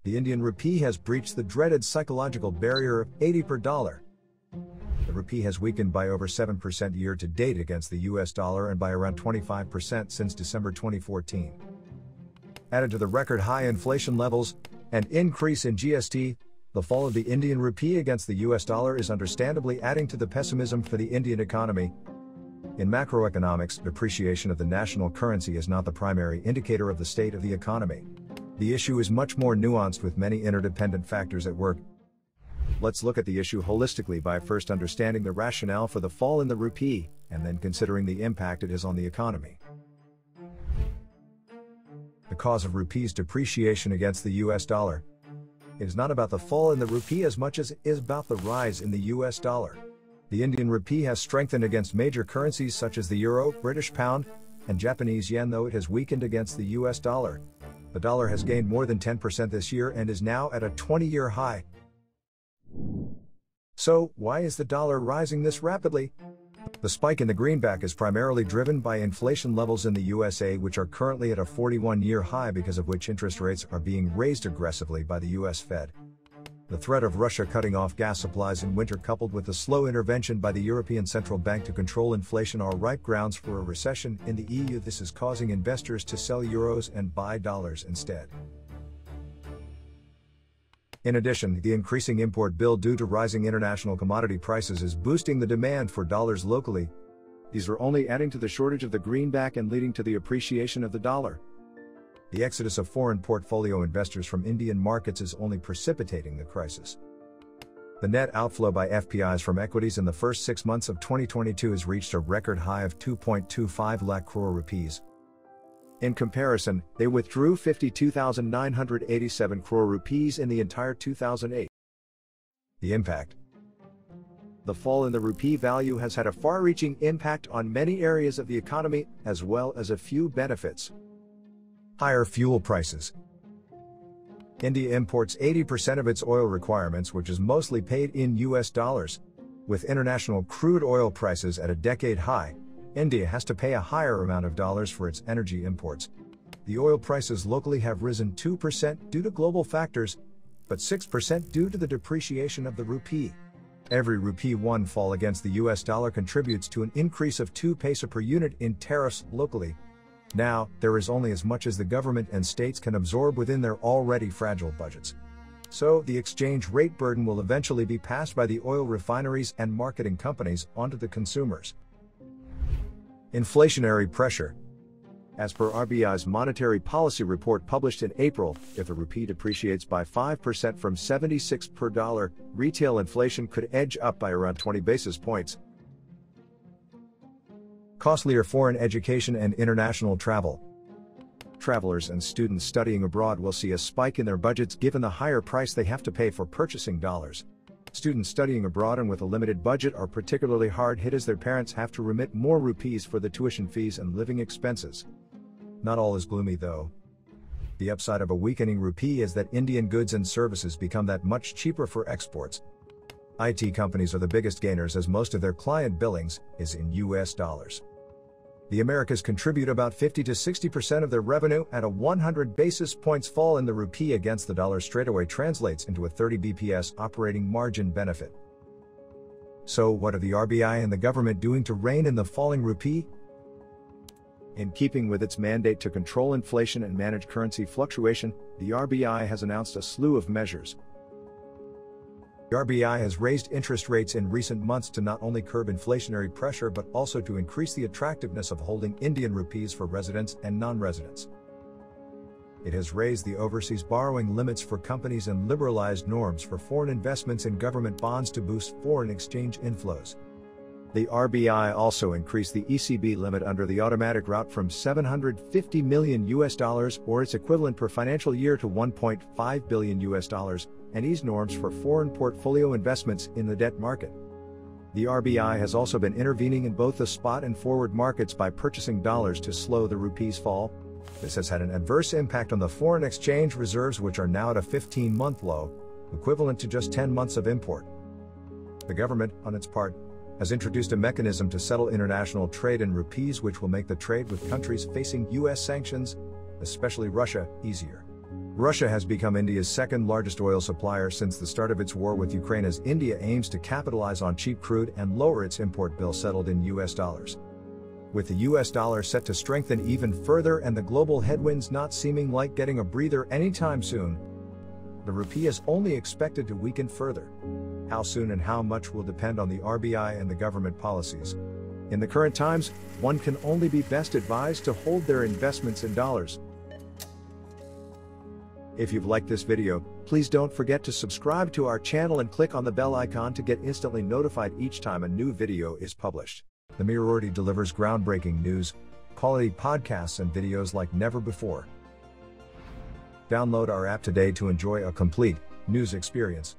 The Indian rupee has breached the dreaded psychological barrier of 80 per dollar. The rupee has weakened by over 7% year to date against the US dollar and by around 25% since December 2014. Added to the record high inflation levels and increase in GST, the fall of the Indian rupee against the US dollar is understandably adding to the pessimism for the Indian economy. In macroeconomics, depreciation of the national currency is not the primary indicator of the state of the economy. The issue is much more nuanced with many interdependent factors at work. Let's look at the issue holistically by first understanding the rationale for the fall in the rupee, and then considering the impact it has on the economy. The cause of rupee's depreciation against the US dollar. It is not about the fall in the rupee as much as it is about the rise in the US dollar. The Indian rupee has strengthened against major currencies such as the euro, British pound, and Japanese yen, though it has weakened against the US dollar. The dollar has gained more than 10% this year and is now at a 20-year high. So, why is the dollar rising this rapidly? The spike in the greenback is primarily driven by inflation levels in the USA, which are currently at a 41-year high, because of which interest rates are being raised aggressively by the US Fed. The threat of Russia cutting off gas supplies in winter, coupled with the slow intervention by the European Central Bank to control inflation, are ripe grounds for a recession in the EU. This is causing investors to sell euros and buy dollars instead. In addition, the increasing import bill due to rising international commodity prices is boosting the demand for dollars locally. These are only adding to the shortage of the greenback and leading to the appreciation of the dollar. The exodus of foreign portfolio investors from Indian markets is only precipitating the crisis. The net outflow by FPIs from equities in the first 6 months of 2022 has reached a record high of 2.25 lakh crore rupees. In comparison, they withdrew 52,987 crore rupees in the entire 2008. The impact. The fall in the rupee value has had a far-reaching impact on many areas of the economy, as well as a few benefits. Higher fuel prices. India imports 80% of its oil requirements, which is mostly paid in US dollars. With international crude oil prices at a decade high, India has to pay a higher amount of dollars for its energy imports. The oil prices locally have risen 2% due to global factors, but 6% due to the depreciation of the rupee. Every rupee 1 fall against the US dollar contributes to an increase of 2 paisa per unit in tariffs locally. Now, there is only as much as the government and states can absorb within their already fragile budgets. So, the exchange rate burden will eventually be passed by the oil refineries and marketing companies onto the consumers. Inflationary pressure. As per RBI's monetary policy report published in April, if the rupee depreciates by 5% from 76 per dollar, retail inflation could edge up by around 20 basis points. Costlier foreign education and international travel. Travelers and students studying abroad will see a spike in their budgets given the higher price they have to pay for purchasing dollars. Students studying abroad and with a limited budget are particularly hard hit, as their parents have to remit more rupees for the tuition fees and living expenses. Not all is gloomy, though. The upside of a weakening rupee is that Indian goods and services become that much cheaper for exports. IT companies are the biggest gainers, as most of their client billings is in US dollars. The Americas contribute about 50 to 60% of their revenue, and a 100 basis points fall in the rupee against the dollar straightaway translates into a 30 bps operating margin benefit. So, what are the RBI and the government doing to rein in the falling rupee? In keeping with its mandate to control inflation and manage currency fluctuation, the RBI has announced a slew of measures. The RBI has raised interest rates in recent months to not only curb inflationary pressure but also to increase the attractiveness of holding Indian rupees for residents and non-residents. It has raised the overseas borrowing limits for companies and liberalized norms for foreign investments in government bonds to boost foreign exchange inflows. The RBI also increased the ECB limit under the automatic route from $750 million or its equivalent per financial year to $1.5 billion, and eased norms for foreign portfolio investments in the debt market. The RBI has also been intervening in both the spot and forward markets by purchasing dollars to slow the rupee's fall. This has had an adverse impact on the foreign exchange reserves, which are now at a 15-month low, equivalent to just 10 months of import. The government, on its part, has introduced a mechanism to settle international trade in rupees, which will make the trade with countries facing US sanctions, especially Russia, easier. Russia has become India's second largest oil supplier since the start of its war with Ukraine, as India aims to capitalize on cheap crude and lower its import bill settled in US dollars. With the US dollar set to strengthen even further and the global headwinds not seeming like getting a breather anytime soon, the rupee is only expected to weaken further. How soon and how much will depend on the RBI and the government policies. In the current times, one can only be best advised to hold their investments in dollars. If you've liked this video, please don't forget to subscribe to our channel and click on the bell icon to get instantly notified each time a new video is published. The Mirrority delivers groundbreaking news, quality podcasts and videos like never before. Download our app today to enjoy a complete news experience.